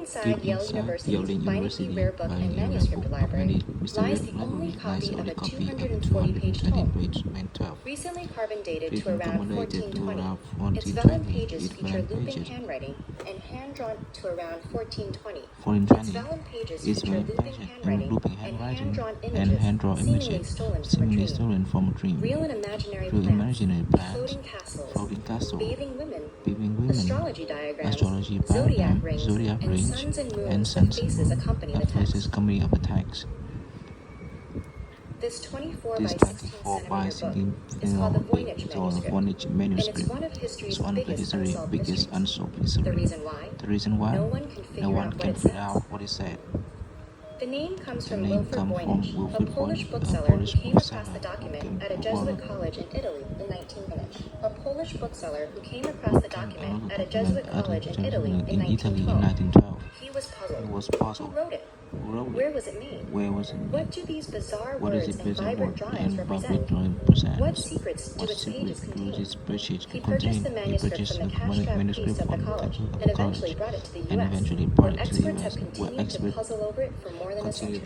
inside Yale University's Beinecke Rare Book and Manuscript Library lies the only copy of a 240-page tome, recently carbon dated to around 1420. Its vellum pages feature looping handwriting and hand-drawn to around 1420. Its vellum pages feature looping handwriting and hand-drawn images seemingly stolen from a dream. Real and imaginary plants, floating castles, bathing women, astrology diagrams, zodiac rings, and suns and moons with faces accompany the text. This 24 by 16 centimeter book is called the Voynich manuscript, and it's one of history's biggest unsolved mysteries. The reason why? No one can figure out what it said. The name comes from Wilfrid Voynich, a Polish bookseller who came across the document at a Jesuit college in Italy in 1912. He was puzzled. Who wrote it? Where was it made? What do these bizarre words and vibrant drawings represent? What secrets do its pages contain? He purchased the manuscript from the cash-strapped priest of the college and eventually brought it to the U.S., where experts have continued to puzzle over it for more than a century.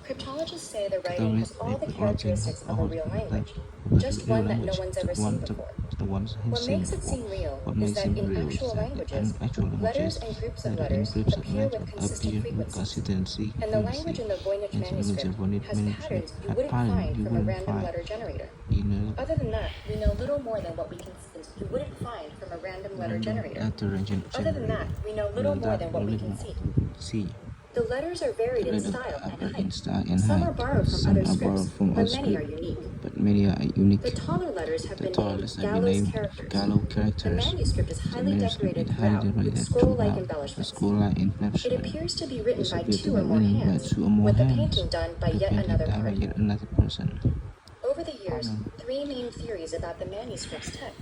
Cryptologists say the writing has all the characteristics of a real language, just one that no one's ever seen before. What makes it seem real is that in actual languages, letters and groups of letters appear with consistent frequency, and the language in the Voynich manuscript has patterns you wouldn't find from a random letter generator. Other than that, we know little more than what you wouldn't find from a random letter generator. See. The letters are varied in style and height. Some are borrowed from other scripts, but many are unique. The taller letters have been named gallows characters. The manuscript is highly decorated throughout with scroll-like embellishments. It appears to be written by two or more hands, with the painting done by yet another person. Over the years, three main theories about the manuscript's text.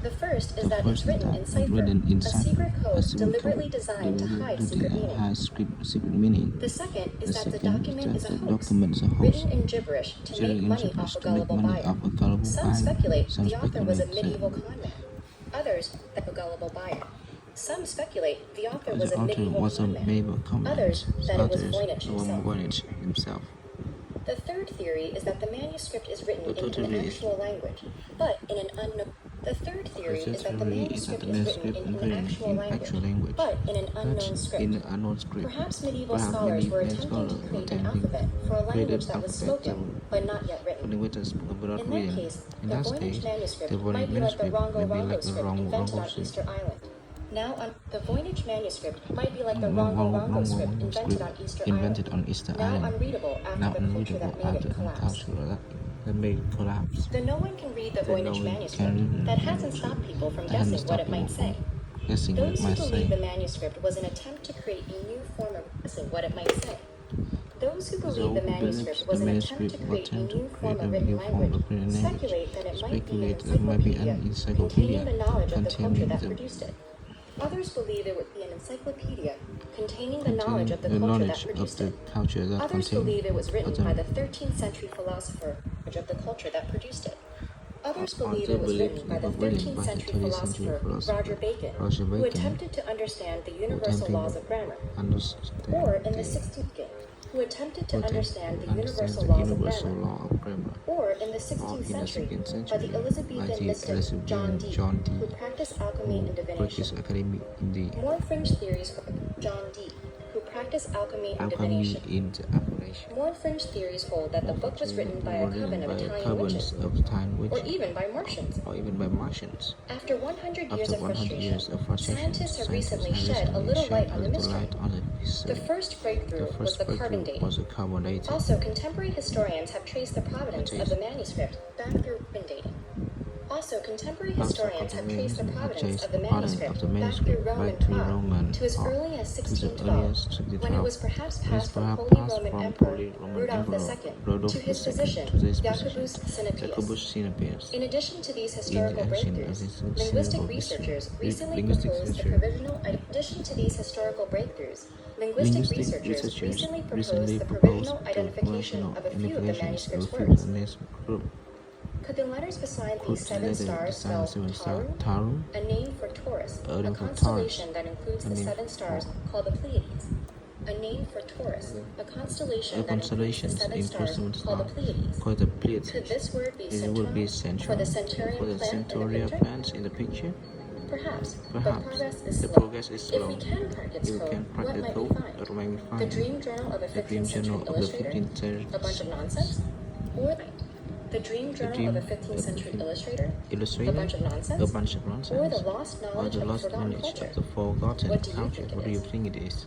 The first is that it's written in cipher, a secret code deliberately designed to hide secret meaning. The second is that the document is a hoax, written in gibberish to make money off a gullible buyer. Some speculate the author was a medieval con man. Others, that a gullible buyer. Some speculate the author was a medieval con man. Others, that it was Voynich himself. The third theory is that the manuscript is written in an actual language, but in an unknown. The third theory is that the manuscript is written in an actual language, but in an unknown script. Perhaps medieval scholars were attempting to create an alphabet for a language that was spoken, but not yet written. In that case, the Voynich manuscript might be like the Rongo-Rongo script invented on Easter Island. The Voynich manuscript might be like the Rongo-Rongo script invented on Easter Island, now unreadable after the culture that made it collapse. Though no one can read the Voynich manuscript, that hasn't stopped people from guessing what it might say. Those who believe the manuscript was an attempt to create a new form of guessing what it might say. Those who believe the manuscript was an attempt to create a new form of written language speculate that it might be an encyclopedia containing the knowledge of the culture that produced it. Others believe it would be an encyclopedia containing the knowledge of the culture that produced it. Others believe it was written by the 13th century philosopher of the culture that produced it. Others believe it was written by the 13th century philosopher Roger Bacon, who attempted to understand the universal laws of grammar. Or in the 16th century, who attempted to understand the universal laws of grammar. Or in the 16th century, by the Elizabethan mystic John Dee, who practiced alchemy and divination. More fringe theories John Dee, who practiced alchemy and divination. More fringe theories hold that the book was written by a coven of Italian witches, or even by Martians. After 100 years of frustration, scientists have recently shed a little light on the mystery. The first breakthrough was the carbon dating. Also, contemporary historians have traced the provenance of the manuscript back through carbon dating. Also, contemporary historians have traced the provenance of the manuscript back through Roman to as early as 1612, when it was perhaps passed from Holy Roman Emperor Rudolf II to his physician Jacobus Sinapius. In addition to these historical breakthroughs, linguistic researchers recently proposed the provisional identification of a few of the manuscript's words. Could the letters beside these 7 stars spell Tarum, a name for Taurus, a constellation that includes the 7 stars called the Pleiades? A name for Taurus, a constellation that includes the 7 stars called the Pleiades. Could this word be Centaur for the Centaurea plants in the picture? Perhaps, but progress is slow. If we can crack its code, what might we find? The Dream Journal of a 15th Century Illustrator? A bunch of nonsense? Or the Dream Journal of a 15th Century Illustrator? A bunch of nonsense? Or the lost knowledge of a forgotten culture? What do you think it is?